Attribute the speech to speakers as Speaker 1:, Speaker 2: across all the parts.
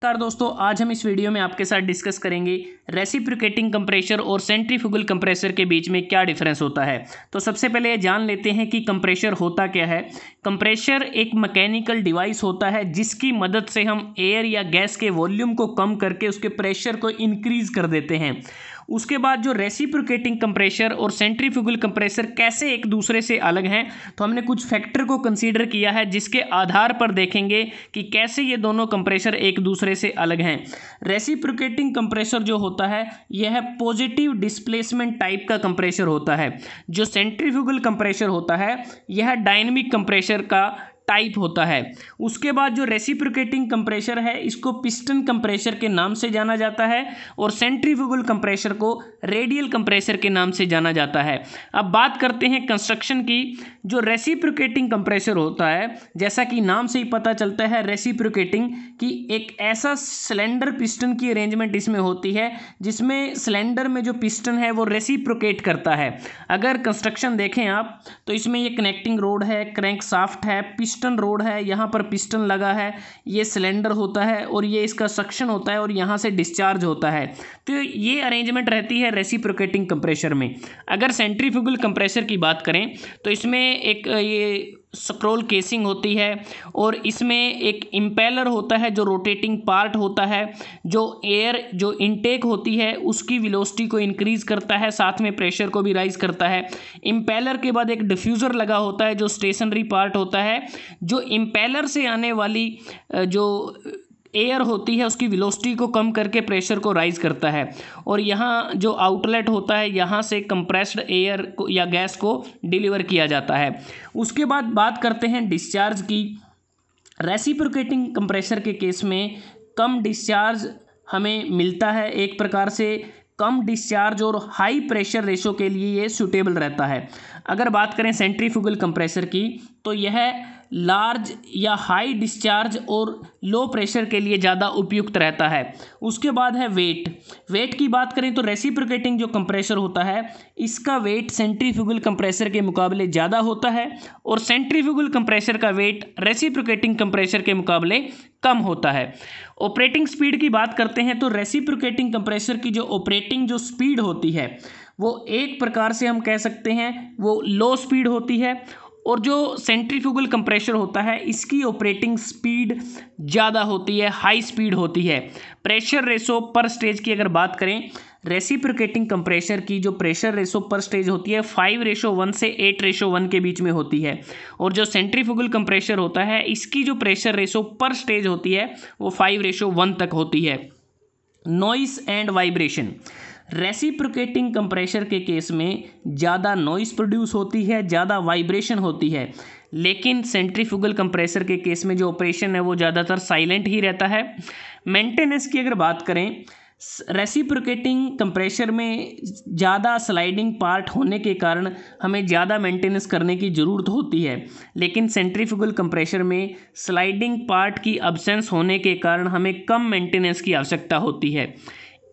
Speaker 1: नमस्कार दोस्तों, आज हम इस वीडियो में आपके साथ डिस्कस करेंगे रेसिप्रोकेटिंग कंप्रेशर और सेंट्रीफ्यूगल कंप्रेसर के बीच में क्या डिफरेंस होता है। तो सबसे पहले ये जान लेते हैं कि कंप्रेशर होता क्या है। कंप्रेशर एक मैकेनिकल डिवाइस होता है जिसकी मदद से हम एयर या गैस के वॉल्यूम को कम करके उसके प्रेशर को इंक्रीज कर देते हैं। उसके बाद जो रेसिप्रोकेटिंग कंप्रेशर और सेंट्रीफ्यूगल कंप्रेसर कैसे एक दूसरे से अलग हैं, तो हमने कुछ फैक्टर को कंसीडर किया है जिसके आधार पर देखेंगे कि कैसे ये दोनों कंप्रेसर एक दूसरे से अलग हैं। रेसिप्रोकेटिंग कंप्रेसर जो होता है यह पॉजिटिव डिस्प्लेसमेंट टाइप का कंप्रेसर होता है। जो सेंट्रीफ्यूगल कंप्रेसर होता है यह डायनेमिक कंप्रेसर का टाइप होता है। उसके बाद जो रेसिप्रोकेटिंग कंप्रेसर है इसको पिस्टन कंप्रेसर के नाम से जाना जाता है और सेंट्रीफ्यूगल कंप्रेसर को रेडियल कंप्रेसर के नाम से जाना जाता है। अब बात करते हैं कंस्ट्रक्शन की। जो रेसिप्रोकेटिंग कंप्रेसर होता है, जैसा कि नाम से ही पता चलता है रेसिप्रोकेटिंग, कि एक ऐसा सिलेंडर पिस्टन की अरेंजमेंट इसमें होती है जिसमें सिलेंडर में जो पिस्टन है वो रेसिप्रोकेट करता है। अगर कंस्ट्रक्शन देखें आप तो इसमें ये कनेक्टिंग रोड है, क्रैंक साफ्ट है, पिस्टन रोड है, यहाँ पर पिस्टन लगा है, ये सिलेंडर होता है और ये इसका सक्शन होता है और यहाँ से डिस्चार्ज होता है। तो ये अरेंजमेंट रहती है रेसिप्रोकेटिंग कंप्रेसर में। अगर सेंट्रीफ्यूगल कंप्रेसर की बात करें तो इसमें एक ये स्क्रॉल केसिंग होती है और इसमें एक इम्पेलर होता है जो रोटेटिंग पार्ट होता है, जो एयर जो इनटेक होती है उसकी वेलोसिटी को इंक्रीज करता है, साथ में प्रेशर को भी राइज करता है। इम्पेलर के बाद एक डिफ्यूज़र लगा होता है जो स्टेशनरी पार्ट होता है, जो इम्पेलर से आने वाली जो एयर होती है उसकी वेलोसिटी को कम करके प्रेशर को राइज करता है। और यहाँ जो आउटलेट होता है यहाँ से कंप्रेस्ड एयर को या गैस को डिलीवर किया जाता है। उसके बाद बात करते हैं डिस्चार्ज की। रेसिप्रोकेटिंग कंप्रेसर के केस में कम डिस्चार्ज हमें मिलता है। एक प्रकार से कम डिस्चार्ज और हाई प्रेशर रेशो के लिए ये सूटेबल रहता है। अगर बात करें सेंट्रीफ्यूगल कंप्रेसर की तो यह लार्ज या हाई डिस्चार्ज और लो प्रेशर के लिए ज़्यादा उपयुक्त रहता है। उसके बाद है वेट की बात करें तो रेसिप्रोकेटिंग जो कंप्रेसर होता है इसका वेट सेंट्रीफ्यूगल कंप्रेसर के मुकाबले ज़्यादा होता है और सेंट्रीफ्यूगल कंप्रेसर का वेट रेसिप्रोकेटिंग कंप्रेसर के मुकाबले कम होता है। ऑपरेटिंग स्पीड की बात करते हैं तो रेसिप्रोकेटिंग कंप्रेसर की जो ऑपरेटिंग जो स्पीड होती है वो एक प्रकार से हम कह सकते हैं वो लो स्पीड होती है, और जो सेंट्रीफ्यूगल कंप्रेसर होता है इसकी ऑपरेटिंग स्पीड ज़्यादा होती है, हाई स्पीड होती है। प्रेशर रेशो पर स्टेज की अगर बात करें, रेसिप्रोकेटिंग कंप्रेसर की जो प्रेशर रेशो पर स्टेज होती है 5:1 से 8:1 के बीच में होती है, और जो सेंट्रीफ्यूगल कंप्रेसर होता है इसकी जो प्रेशर रेशो पर स्टेज होती है वो 5:1 तक होती है। Noise and vibration, reciprocating compressor के केस में ज़्यादा नॉइस प्रोड्यूस होती है, ज़्यादा वाइब्रेशन होती है, लेकिन सेंट्रीफ्यूगल कंप्रेसर के केस में जो ऑपरेशन है वो ज़्यादातर साइलेंट ही रहता है। मेंटेनेंस की अगर बात करें, रेसिप्रोकेटिंग कंप्रेसर में ज़्यादा स्लाइडिंग पार्ट होने के कारण हमें ज़्यादा मेंटेनेंस करने की ज़रूरत होती है, लेकिन सेंट्रीफ्यूगल कंप्रेसर में स्लाइडिंग पार्ट की अब्सेंस होने के कारण हमें कम मेंटेनेंस की आवश्यकता होती है।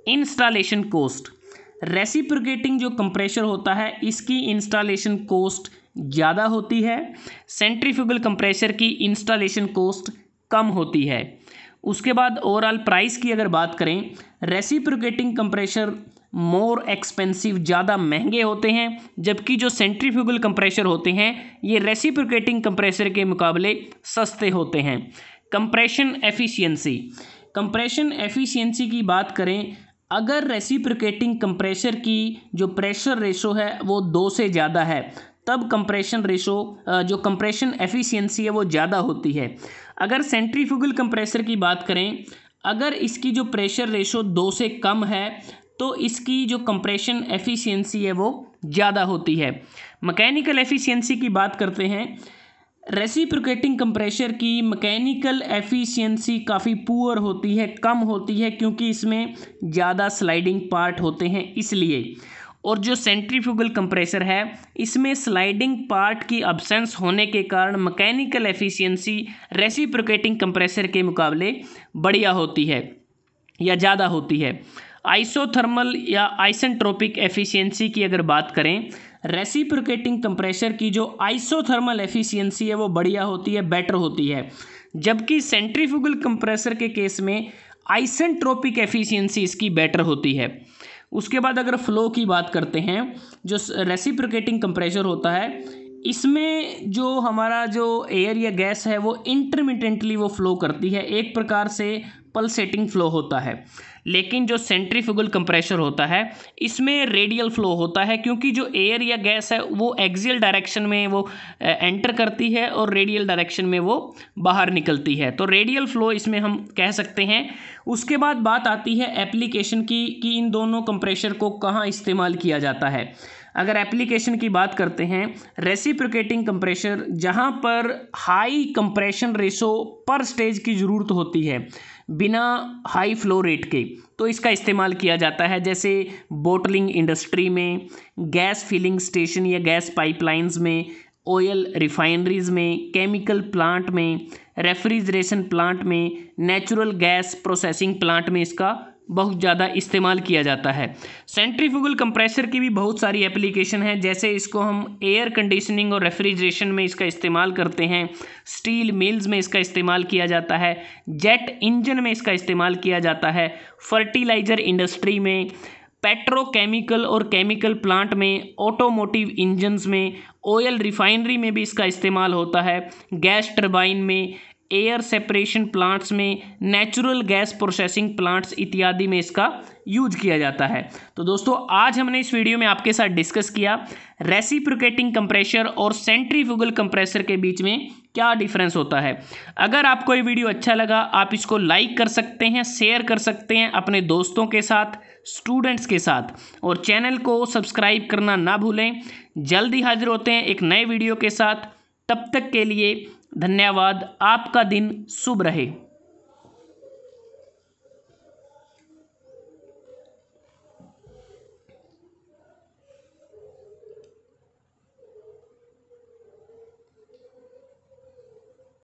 Speaker 1: इंस्टॉलेशन कॉस्ट, रेसिप्रोकेटिंग जो कंप्रेसर होता है इसकी इंस्टॉलेशन कॉस्ट ज़्यादा होती है, सेंट्रीफ्यूगल कंप्रेसर की इंस्टॉलेशन कॉस्ट कम होती है। उसके बाद ओवरऑल प्राइस की अगर बात करें, रेसिप्रोकेटिंग कंप्रेसर मोर एक्सपेंसिव, ज़्यादा महंगे होते हैं, जबकि जो सेंट्रीफ्यूगल कंप्रेसर होते हैं ये रेसिप्रोकेटिंग कंप्रेसर के मुकाबले सस्ते होते हैं। कंप्रेशन एफिशिएंसी, कंप्रेशन एफिशिएंसी की बात करें, अगर रेसिप्रोकेटिंग कंप्रेसर की जो प्रेशर रेशो है वो 2 से ज़्यादा है तब कंप्रेशन रेशो जो कंप्रेशन एफिशिएंसी है वो ज़्यादा होती है। अगर सेंट्रीफ्यूगल कंप्रेसर की बात करें, अगर इसकी जो प्रेशर रेशो 2 से कम है तो इसकी जो कंप्रेशन एफिशिएंसी है वो ज़्यादा होती है। मैकेनिकल एफिशिएंसी की बात करते हैं, रेसिप्रोकेटिंग कंप्रेसर की मैकेनिकल एफिशिएंसी काफ़ी पुअर होती है, कम होती है, क्योंकि इसमें ज़्यादा स्लाइडिंग पार्ट होते हैं इसलिए। और जो सेंट्रीफ्यूगल कंप्रेसर है इसमें स्लाइडिंग पार्ट की अब्सेंस होने के कारण मैकेनिकल एफिशिएंसी रेसिप्रोकेटिंग कंप्रेसर के मुकाबले बढ़िया होती है या ज़्यादा होती है। आइसोथर्मल या आइसेंट्रोपिक एफिशिएंसी की अगर बात करें, रेसिप्रोकेटिंग कंप्रेसर की जो आइसोथर्मल एफिशिएंसी है वो बढ़िया होती है, बेटर होती है, जबकि सेंट्रीफ्यूगल कंप्रेसर के केस में आइसेंट्रोपिक एफिशिएंसी इसकी बेटर होती है। उसके बाद अगर फ्लो की बात करते हैं, जो रेसिप्रोकेटिंग कंप्रेसर होता है इसमें जो हमारा जो एयर या गैस है वो इंटरमिटेंटली वो फ्लो करती है, एक प्रकार से पल्सेटिंग फ्लो होता है। लेकिन जो सेंट्रीफ्यूगल कंप्रेसर होता है इसमें रेडियल फ्लो होता है, क्योंकि जो एयर या गैस है वो एक्सियल डायरेक्शन में वो एंटर करती है और रेडियल डायरेक्शन में वो बाहर निकलती है, तो रेडियल फ्लो इसमें हम कह सकते हैं। उसके बाद बात आती है एप्लीकेशन की कि इन दोनों कंप्रेसर को कहाँ इस्तेमाल किया जाता है। अगर एप्लीकेशन की बात करते हैं, रेसिप्रोकेटिंग कंप्रेसर जहाँ पर हाई कंप्रेशन रेशो पर स्टेज की ज़रूरत होती है बिना हाई फ्लो रेट के, तो इसका इस्तेमाल किया जाता है। जैसे बोटलिंग इंडस्ट्री में, गैस फिलिंग स्टेशन या गैस पाइपलाइंस में, ऑयल रिफाइनरीज में, केमिकल प्लांट में, रेफ्रिजरेशन प्लांट में, नेचुरल गैस प्रोसेसिंग प्लांट में इसका बहुत ज़्यादा इस्तेमाल किया जाता है। सेंट्रीफ्यूगल कंप्रेसर की भी बहुत सारी एप्लीकेशन है, जैसे इसको हम एयर कंडीशनिंग और रेफ्रिजरेशन में इसका इस्तेमाल करते हैं, स्टील मिल्स में इसका इस्तेमाल किया जाता है, जेट इंजन में इसका इस्तेमाल किया जाता है, फर्टिलाइज़र इंडस्ट्री में, पेट्रोकेमिकल और केमिकल प्लांट में, ऑटोमोटिव इंजन्स में, ऑयल रिफाइनरी में भी इसका इस्तेमाल होता है, गैस टरबाइन में, एयर सेपरेशन प्लांट्स में, नेचुरल गैस प्रोसेसिंग प्लांट्स इत्यादि में इसका यूज किया जाता है। तो दोस्तों आज हमने इस वीडियो में आपके साथ डिस्कस किया रेसिप्रोकेटिंग कंप्रेसर और सेंट्रीफ्यूगल कंप्रेसर के बीच में क्या डिफरेंस होता है। अगर आपको ये वीडियो अच्छा लगा आप इसको लाइक कर सकते हैं, शेयर कर सकते हैं अपने दोस्तों के साथ, स्टूडेंट्स के साथ, और चैनल को सब्सक्राइब करना ना भूलें। जल्दी हाजिर होते हैं एक नए वीडियो के साथ, तब तक के लिए धन्यवाद। आपका दिन शुभ रहे।